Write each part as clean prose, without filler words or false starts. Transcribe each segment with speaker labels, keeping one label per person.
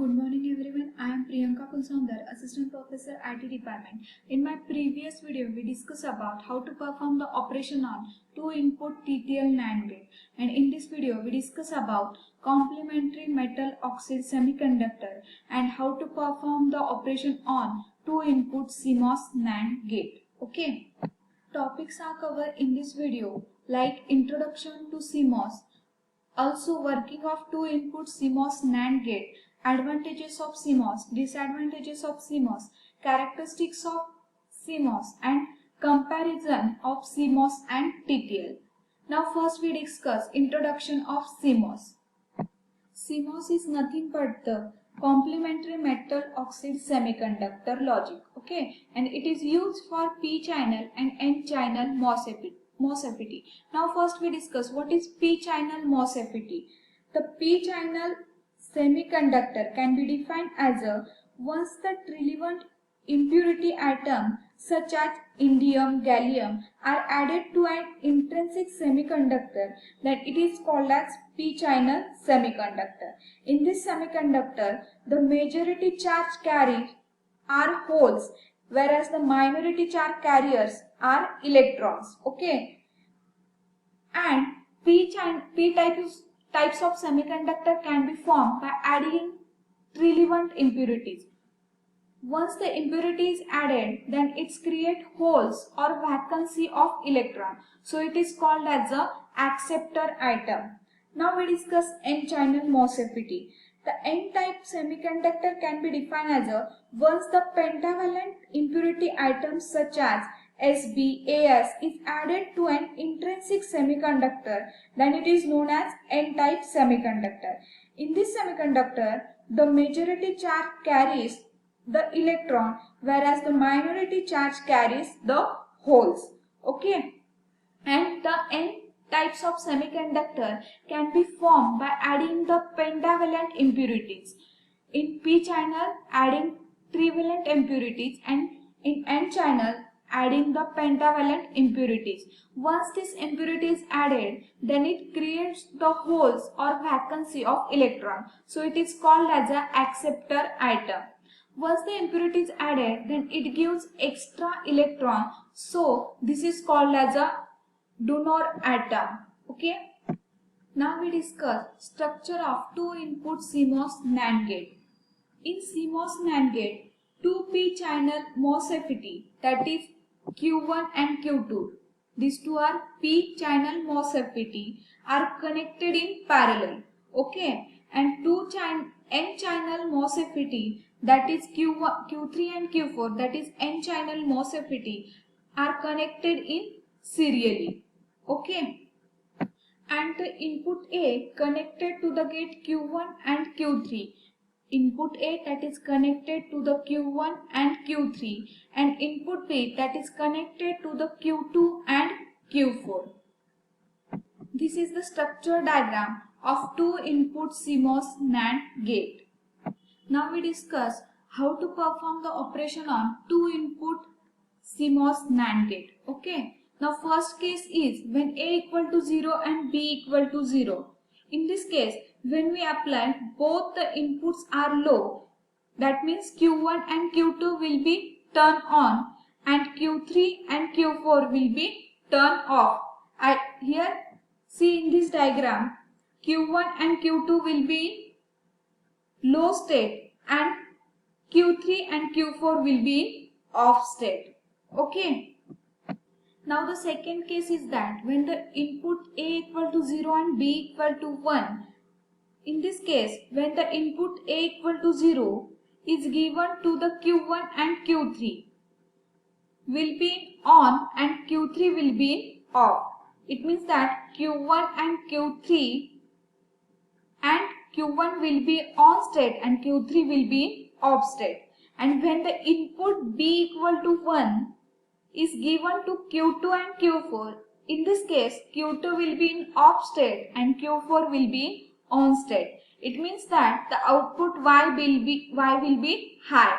Speaker 1: Good morning everyone. I am Priyanka Kulsandar, Assistant Professor IT Department. In my previous video, we discussed about how to perform the operation on 2-input TTL NAND gate. And in this video, we discuss about complementary metal oxide semiconductor and how to perform the operation on 2-input CMOS NAND gate. Okay. Topics are covered in this video like introduction to CMOS, also working of 2-input CMOS NAND gate, advantages of CMOS, disadvantages of CMOS, characteristics of CMOS and comparison of CMOS and TTL. Now first we discuss introduction of CMOS. CMOS is nothing but the complementary metal oxide semiconductor logic, okay, and it is used for P channel and N channel MOSFET. Now first we discuss what is P channel MOSFET. The P channel semiconductor can be defined as a once the relevant impurity atom such as indium, gallium are added to an intrinsic semiconductor, then it is called as p-channel semiconductor. In this semiconductor, the majority charge carriers are holes, whereas the minority charge carriers are electrons. Okay, and types of semiconductor can be formed by adding relevant impurities. Once the impurity is added, then it creates holes or vacancy of electron. So it is called as a acceptor atom. Now we discuss N-channel MOSFET. The N-type semiconductor can be defined as a once the pentavalent impurity atoms such as Sb, As is added to an intrinsic semiconductor, then it is known as N-type semiconductor. In this semiconductor, the majority charge carries the electron, whereas the minority charge carries the holes. Okay, and the N types of semiconductor can be formed by adding the pentavalent impurities. In P channel, adding trivalent impurities, and in N channel, adding the pentavalent impurities. Once this impurity is added, then it creates the holes or vacancy of electron. So it is called as an acceptor atom. Once the impurity is added, then it gives extra electron. So this is called as a donor atom. Okay. Now we discuss structure of 2-input CMOS NAND gate. In CMOS NAND gate, 2 p-channel MOSFET, that is Q1 and Q2. These two are p-channel MOSFET are connected in parallel. Okay, and 2 n-channel MOSFET, that is Q1, Q3 and Q4, that is n-channel MOSFET are connected in serially. Okay, and the input A connected to the gate Q1 and Q3. Input A that is connected to the Q1 and Q3, and input B that is connected to the Q2 and Q4. This is the structure diagram of 2-input CMOS NAND gate. Now we discuss how to perform the operation on 2-input CMOS NAND gate. Okay. Now first case is when A equal to 0 and B equal to 0. In this case, when we apply both the inputs are low, that means Q1 and Q2 will be turned on and Q3 and Q4 will be turned off. Here see in this diagram, Q1 and Q2 will be low state and Q3 and Q4 will be off state. Okay. Now the second case is that when the input A equal to 0 and B equal to 1. In this case, when the input A equal to 0 is given to the Q1 and Q3, will be on and Q3 will be off. It means that Q1 and Q3 and Q1 will be on state and Q3 will be off state. And when the input B equal to 1 is given to Q2 and Q4, in this case Q2 will be in off state and Q4 will be on state. It means that the output Y will be high.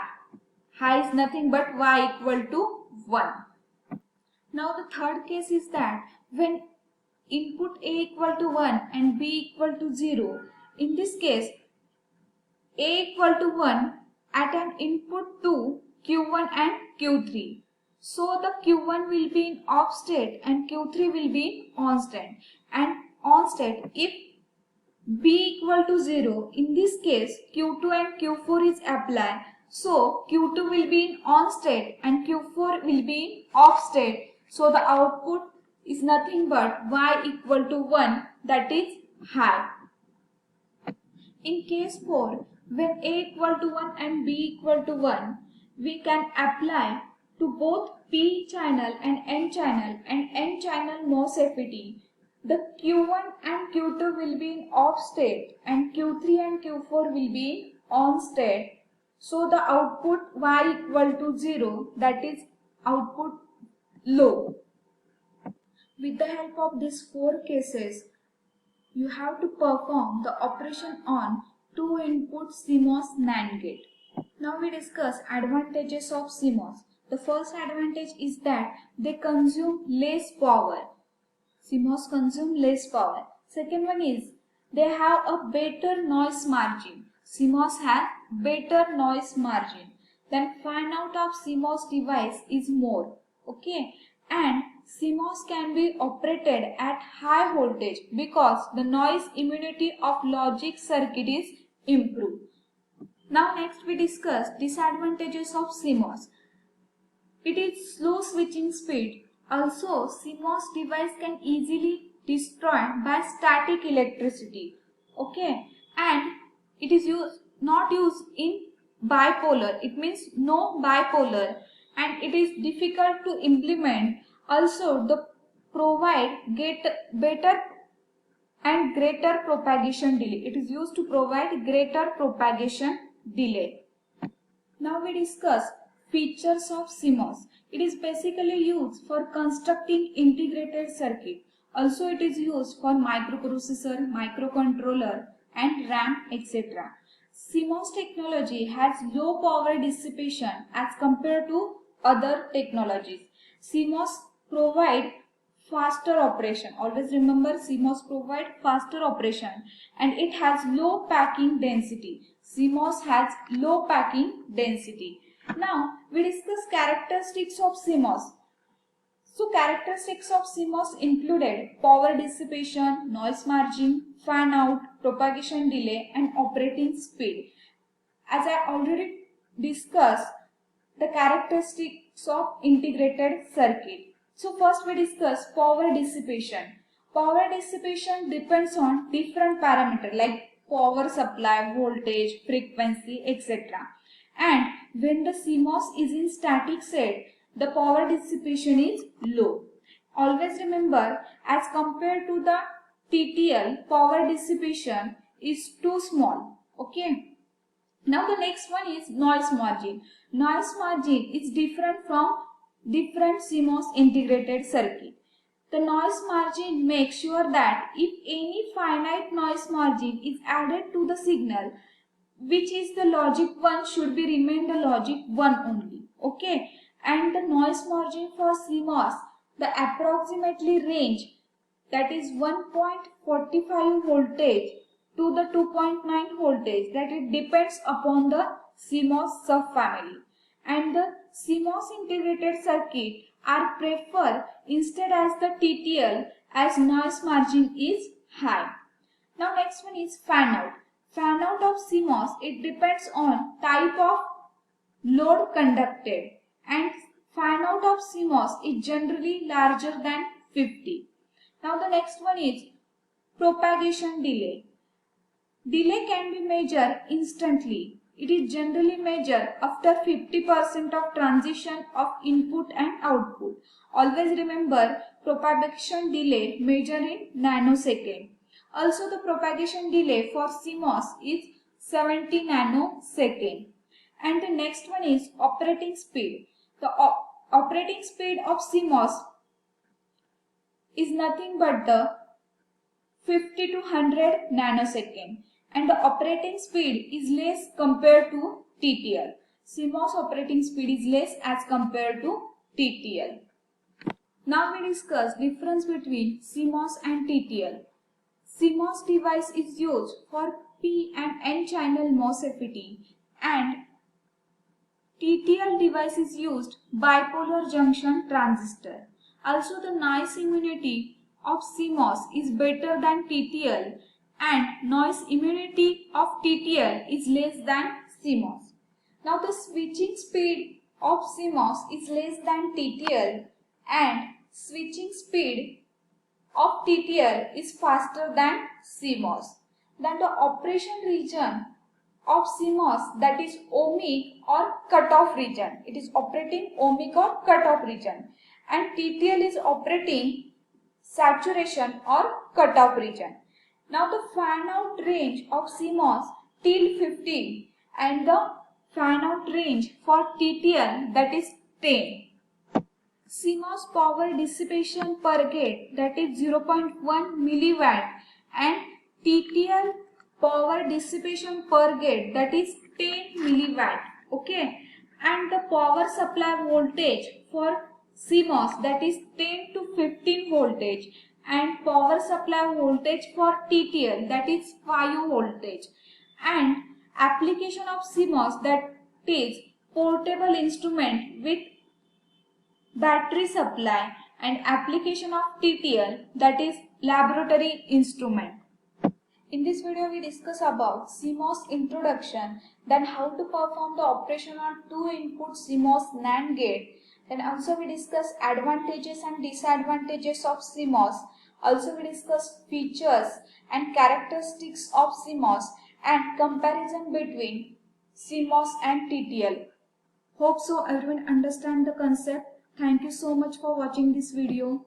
Speaker 1: High is nothing but Y equal to 1. Now the third case is that when input A equal to 1 and B equal to 0, in this case A equal to 1 at an input to Q1 and Q3. So the Q1 will be in off state and Q3 will be in on state. And on state, if B equal to 0, in this case Q2 and Q4 is applied. So Q2 will be in on state and Q4 will be in off state. So the output is nothing but Y equal to 1, that is high. In case 4, when A equal to 1 and B equal to 1, we can apply to both P channel and N channel MOSFET. The Q1 and Q2 will be in off state and Q3 and Q4 will be on state. So the output Y equal to 0, that is output low. With the help of these 4 cases, you have to perform the operation on 2-input CMOS NAND gate. Now we discuss advantages of CMOS. The first advantage is that they consume less power. CMOS consume less power. Second one is they have a better noise margin. CMOS has better noise margin. Then fan out of CMOS device is more. Okay, and CMOS can be operated at high voltage because the noise immunity of logic circuit is improved. Now next we discuss disadvantages of CMOS. It is slow switching speed. Also, CMOS device can easily destroyed by static electricity. Okay, and it is not used in bipolar. It means no bipolar, and it is difficult to implement. Also, the provide get better and greater propagation delay. It is used to provide greater propagation delay. Now we discuss features of CMOS. It is basically used for constructing integrated circuit. Also it is used for microprocessor, microcontroller and RAM, etc. CMOS technology has low power dissipation as compared to other technologies. CMOS provide faster operation. Always remember, CMOS provide faster operation and it has low packing density. CMOS has low packing density. Now we discuss characteristics of CMOS. So characteristics of CMOS included power dissipation, noise margin, fan out, propagation delay and operating speed. As I already discussed the characteristics of integrated circuit. So first we discuss power dissipation. Power dissipation depends on different parameters like power supply, voltage, frequency, etc. And when the CMOS is in static state, the power dissipation is low. Always remember, as compared to the TTL, power dissipation is too small. Okay. Now the next one is noise margin. Noise margin is different from different CMOS integrated circuit. The noise margin makes sure that if any finite noise margin is added to the signal, which is the logic 1 should be remain the logic 1 only. Okay, and the noise margin for CMOS, the approximately range, that is 1.45 voltage to the 2.9 voltage, that it depends upon the CMOS subfamily. And the CMOS integrated circuit are preferred instead as the TTL as noise margin is high. Now next one is fan out. Fan out of CMOS, it depends on type of load conducted, and fan out of CMOS is generally larger than 50. Now the next one is propagation delay. Delay can be measured instantly. It is generally measured after 50% of transition of input and output. Always remember, propagation delay measured in nanosecond. Also the propagation delay for CMOS is 70 nanosecond. And the next one is operating speed. The operating speed of CMOS is nothing but the 50 to 100 nanosecond, and the operating speed is less compared to TTL. CMOS operating speed is less as compared to TTL. Now we discuss difference between CMOS and TTL. CMOS device is used for P and N channel MOSFET, and TTL device is used bipolar junction transistor. Also, the noise immunity of CMOS is better than TTL, and noise immunity of TTL is less than CMOS. Now, the switching speed of CMOS is less than TTL, and switching speed of TTL is faster than CMOS. Then the operation region of CMOS, that is ohmic or cutoff region. It is operating ohmic or cutoff region, and TTL is operating saturation or cutoff region. Now the fan out range of CMOS till 15 and the fan out range for TTL, that is 10. CMOS power dissipation per gate, that is 0.1 milliwatt, and TTL power dissipation per gate, that is 10 milliwatt. Okay, and the power supply voltage for CMOS, that is 10 to 15 voltage, and power supply voltage for TTL, that is 5 voltage, and application of CMOS, that is portable instrument with battery supply, and application of TTL, that is laboratory instrument. In this video we discuss about CMOS introduction, then how to perform the operation on 2-input CMOS NAND gate. Then also we discuss advantages and disadvantages of CMOS. Also we discuss features and characteristics of CMOS and comparison between CMOS and TTL. Hope so everyone understand the concept. Thank you so much for watching this video.